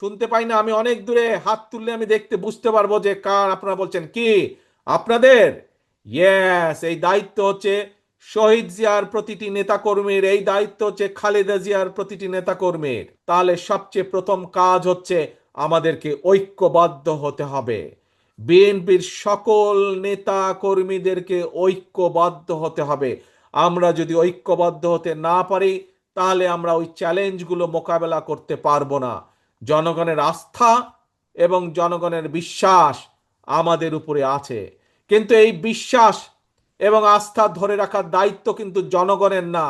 শুনতে পাই না, আমি অনেক দূরে, হাত তুললে আমি দেখতে বুঝতে পারবো যে কার। আপনারা বলছেন কি আপনাদের? ইয়েস, এই দায়িত্ব হচ্ছে শহীদ জিয়ার প্রতিটি নেতাকর্মীর, এই দায়িত্ব হচ্ছে খালেদা জিয়ার প্রতিটি নেতাকর্মীর। তাহলে সবচেয়ে প্রথম কাজ হচ্ছে আমাদেরকে ঐক্যবদ্ধ হতে হবে। বিএনপির সকল নেতা কর্মীদেরকে ঐক্যবদ্ধ হতে হবে। আমরা যদি ঐক্যবদ্ধ হতে না পারি, তাহলে আমরা ওই চ্যালেঞ্জগুলো মোকাবেলা করতে পারবো না। জনগণের আস্থা এবং জনগণের বিশ্বাস আমাদের উপরে আছে, কিন্তু এই বিশ্বাস এবং আস্থা ধরে রাখার দায়িত্ব কিন্তু জনগণের না।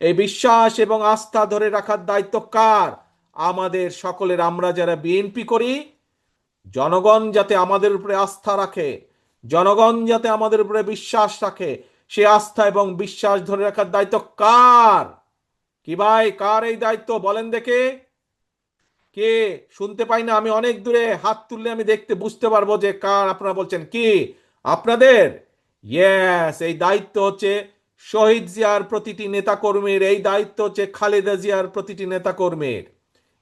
এই বিশ্বাস এবং আস্থা ধরে রাখার দায়িত্ব কার? আমাদের সকলের। আমরা যারা বিএনপি করি, জনগণ যাতে আমাদের উপরে আস্থা রাখে, জনগণ যাতে আমাদের উপরে বিশ্বাস রাখে, সে আস্থা এবং বিশ্বাস ধরে রাখার দায়িত্ব কার? কি ভাই, কার এই দায়িত্ব বলেন দেখে? কে? শুনতে পাই না, আমি অনেক দূরে, হাত তুললে আমি দেখতে বুঝতে পারবো যে কার। আপনারা বলছেন কি আপনাদের? ইয়েস, এই দায়িত্ব হচ্ছে শহীদ জিয়ার প্রতিটি নেতাকর্মীর, এই দায়িত্ব হচ্ছে খালেদা জিয়ার প্রতিটি নেতাকর্মীর,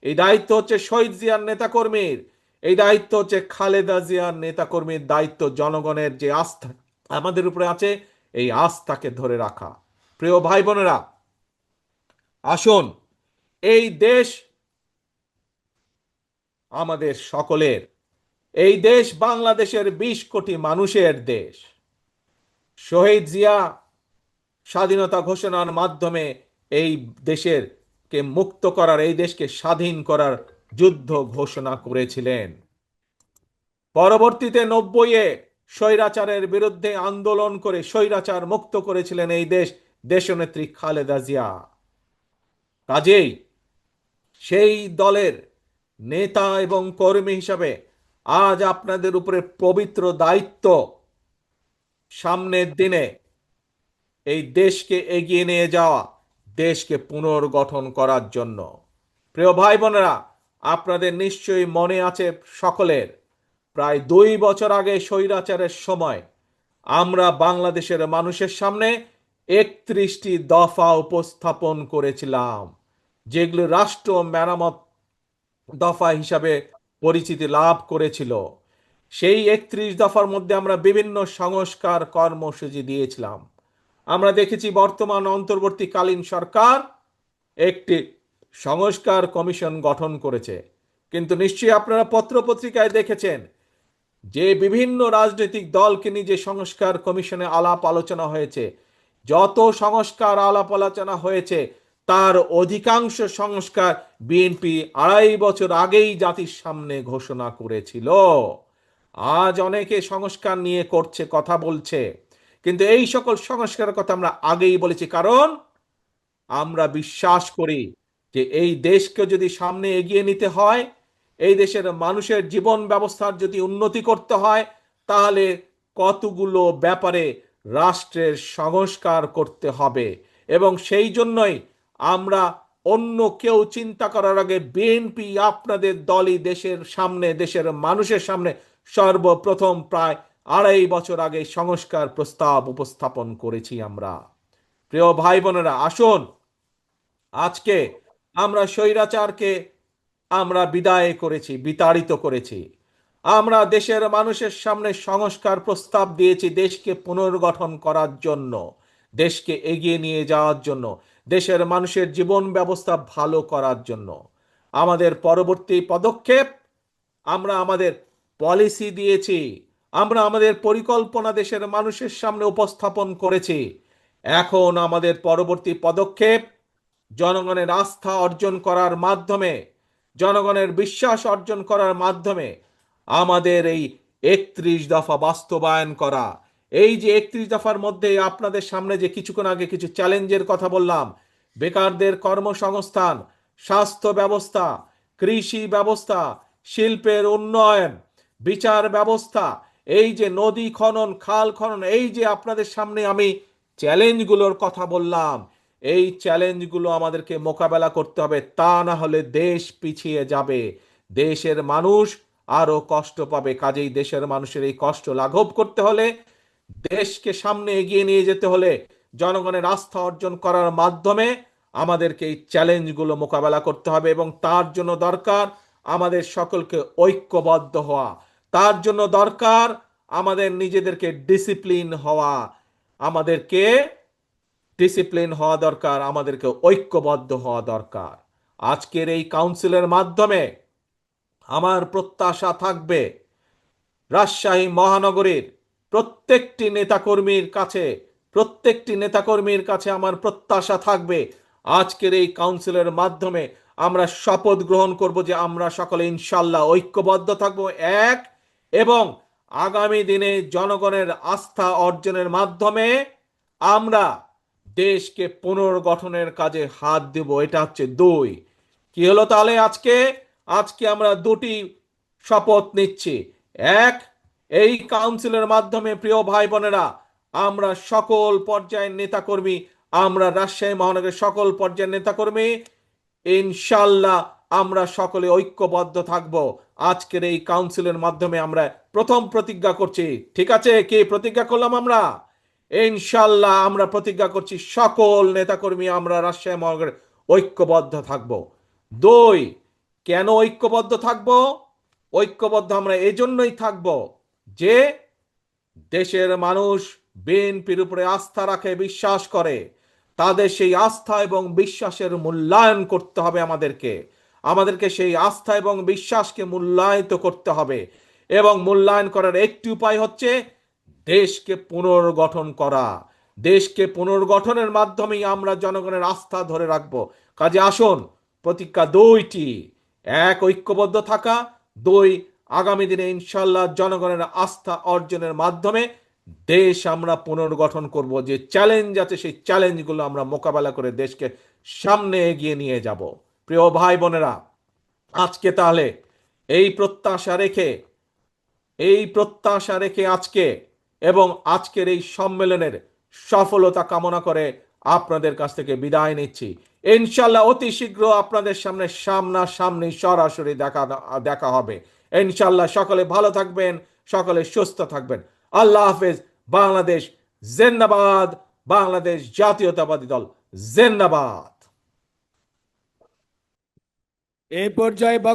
এই দায়িত্ব হচ্ছে শহীদ জিয়ার নেতাকর্মীর, এই দায়িত্ব হচ্ছে খালেদা জিয়ার নেতাকর্মীর। দায়িত্ব জনগণের যে আস্থা আমাদের উপরে আছে, এই আস্থাকে ধরে রাখা। প্রিয় ভাই বোনেরা, আসুন, এই দেশ আমাদের সকলের। এই দেশ বাংলাদেশের 20 কোটি মানুষের দেশ। শহীদ জিয়া স্বাধীনতা ঘোষণার মাধ্যমে এই দেশের কে মুক্ত করার, এই দেশকে স্বাধীন করার যুদ্ধ ঘোষণা করেছিলেন। পরবর্তীতে 90-এ স্বৈরাচারের বিরুদ্ধে আন্দোলন করে স্বৈরাচার মুক্ত করেছিলেন এই দেশ দেশনেত্রী খালেদা জিয়া। কাজেই সেই দলের নেতা এবং কর্মী হিসাবে আজ আপনাদের উপরে পবিত্র দায়িত্ব, সামনের দিনে এই দেশকে এগিয়ে নিয়ে যাওয়া, দেশকে পুনর্গঠন করার জন্য। প্রিয় ভাই বোনেরা, আপনাদের নিশ্চয়ই মনে আছে সকলের, প্রায় 2 বছর আগে স্বৈরাচারের সময় আমরা বাংলাদেশের মানুষের সামনে 31টি দফা উপস্থাপন করেছিলাম, যেগুলো রাষ্ট্র মেরামত দফা হিসাবে পরিচিতি লাভ করেছিল। সেই 31 দফার মধ্যে আমরা বিভিন্ন সংস্কার কর্মসূচি দিয়েছিলাম। আমরা দেখেছি বর্তমান অন্তর্বর্তীকালীন সরকার একটি সংস্কার কমিশন গঠন করেছে, কিন্তু নিশ্চয়ই আপনারা পত্রপত্রিকায় দেখেছেন যে বিভিন্ন রাজনৈতিক দলকে নিয়ে যে সংস্কার কমিশনে আলাপ আলোচনা হয়েছে, যত সংস্কার আলাপ আলোচনা হয়েছে তার অধিকাংশ সংস্কার বিএনপি 2.5 বছর আগেই জাতির সামনে ঘোষণা করেছিল। আজ অনেকে সংস্কার নিয়ে করছে, কথা বলছে, কিন্তু এই সকল সংস্কারের কথা আমরা আগেই বলেছি। কারণ আমরা বিশ্বাস করি যে এই দেশকে যদি সামনে এগিয়ে নিতে হয়, এই দেশের মানুষের জীবন ব্যবস্থার যদি উন্নতি করতে হয়, তাহলে কতগুলো ব্যাপারে রাষ্ট্রের সংস্কার করতে হবে। এবং সেই জন্যই আমরা অন্য কেউ চিন্তা করার আগে বিএনপি আপনাদের দলই দেশের সামনে, দেশের মানুষের সামনে সর্বপ্রথম প্রায় 2.5 বছর আগে সংস্কার প্রস্তাব উপস্থাপন করেছি আমরা। প্রিয় ভাই বোনেরা, আসুন, আজকে আমরা স্বৈরাচারকে আমরা বিদায় করেছি, বিতাড়িত করেছি। আমরা দেশের মানুষের সামনে সংস্কার প্রস্তাব দিয়েছি দেশকে পুনর্গঠন করার জন্য, দেশকে এগিয়ে নিয়ে যাওয়ার জন্য, দেশের মানুষের জীবন ব্যবস্থা ভালো করার জন্য। আমাদের পরবর্তী পদক্ষেপ, আমরা আমাদের পলিসি দিয়েছি, আমরা আমাদের পরিকল্পনা দেশের মানুষের সামনে উপস্থাপন করেছি। এখন আমাদের পরবর্তী পদক্ষেপ জনগণের আস্থা অর্জন করার মাধ্যমে, জনগণের বিশ্বাস অর্জন করার মাধ্যমে আমাদের এই 31 দফা বাস্তবায়ন করা। এই যে 31 দফার মধ্যে আপনাদের সামনে যে কিছুক্ষণ আগে কিছু চ্যালেঞ্জের কথা বললাম, বেকারদের কর্মসংস্থান, স্বাস্থ্য ব্যবস্থা, কৃষি ব্যবস্থা, শিল্পের উন্নয়ন, বিচার ব্যবস্থা, এই যে নদী খনন, খাল খনন, এই যে আপনাদের সামনে আমি চ্যালেঞ্জগুলোর কথা বললাম, এই চ্যালেঞ্জগুলো আমাদেরকে মোকাবেলা করতে হবে। তা না হলে দেশ পিছিয়ে যাবে, দেশের মানুষ আরো কষ্ট পাবে। কাজেই দেশের মানুষের এই কষ্ট লাঘব করতে হলে, দেশকে সামনে এগিয়ে নিয়ে যেতে হলে, জনগণের আস্থা অর্জন করার মাধ্যমে আমাদেরকে এই চ্যালেঞ্জগুলো মোকাবেলা করতে হবে। এবং তার জন্য দরকার আমাদের সকলকে ঐক্যবদ্ধ হওয়া। তার জন্য দরকার আমাদের নিজেদেরকে ডিসিপ্লিন হওয়া, আমাদেরকে ডিসিপ্লিন হওয়া দরকার, আমাদেরকে ঐক্যবদ্ধ হওয়া দরকার। আজকের এই কাউন্সিলের মাধ্যমে আমার প্রত্যাশা থাকবে রাজশাহী মহানগরীর প্রত্যেকটি নেতাকর্মীর কাছে আমার প্রত্যাশা থাকবে আজকের এই কাউন্সিলের মাধ্যমে আমরা শপথ গ্রহণ করব যে আমরা সকলে ইনশাল্লাহ ঐক্যবদ্ধ থাকব এক, এবং আগামী দিনে জনগণের আস্থা অর্জনের মাধ্যমে আমরা দেশকে পুনর্গঠনের কাজে হাত দেব। এটা হচ্ছে দুই। কি হলো তাহলে আজকে? আজকে আমরা দুটি শপথ নিচ্ছি। এক, এই কাউন্সিলের মাধ্যমে প্রিয় ভাই বোনেরা, আমরা সকল পর্যায়ের নেতাকর্মী, আমরা রাজশাহী মহানগরের সকল পর্যায়ের নেতাকর্মী ইনশাল্লাহ আমরা সকলে ঐক্যবদ্ধ থাকব। আজকের এই কাউন্সিলের মাধ্যমে আমরা প্রথম প্রতিজ্ঞা করছি। ঠিক আছে, কি প্রতিজ্ঞা করলাম আমরা? ইনশাল্লাহ আমরা প্রতিজ্ঞা করছি সকল নেতাকর্মী আমরা রাজশাহী মহানগরে ঐক্যবদ্ধ থাকব। দুই, কেন ঐক্যবদ্ধ থাকব? ঐক্যবদ্ধ আমরা এজন্যই থাকব যে দেশের মানুষ বিএনপির উপরে আস্থা রাখে, বিশ্বাস করে। তাদের সেই আস্থা এবং বিশ্বাসের মূল্যায়ন করতে হবে আমাদেরকে সেই আস্থা এবং বিশ্বাসকে মূল্যায়িত করতে হবে, এবং মূল্যায়ন করার একটি উপায় হচ্ছে দেশকে পুনর্গঠন করা। দেশকে পুনর্গঠনের মাধ্যমেই আমরা জনগণের আস্থা ধরে রাখব। কাজে আসুন, প্রতিজ্ঞা দুইটি: এক, ঐক্যবদ্ধ থাকা; দুই, আগামী দিনে ইনশাল্লাহ জনগণের আস্থা অর্জনের মাধ্যমে দেশ আমরা পুনর্গঠন করব। যে চ্যালেঞ্জ আছে সেই চ্যালেঞ্জগুলো আমরা মোকাবেলা করে দেশকে সামনে এগিয়ে নিয়ে যাব। প্রিয় ভাই বোনেরা, আজকে তাহলে এই প্রত্যাশা রেখে আজকে এবং আজকের এই সম্মেলনের সফলতা কামনা করে আপনাদের কাছ থেকে বিদায় নিচ্ছি। ইনশাল্লাহ অতি শীঘ্র আপনাদের সামনে সামনাসামনি সরাসরি দেখা হবে ইনশাল্লাহ। সকলে ভালো থাকবেন, সকলে সুস্থ থাকবেন। আল্লাহ হাফেজ। বাংলাদেশ জিন্দাবাদ। বাংলাদেশ জাতীয়তাবাদী দল জিন্দাবাদ। এই পর্যায়ে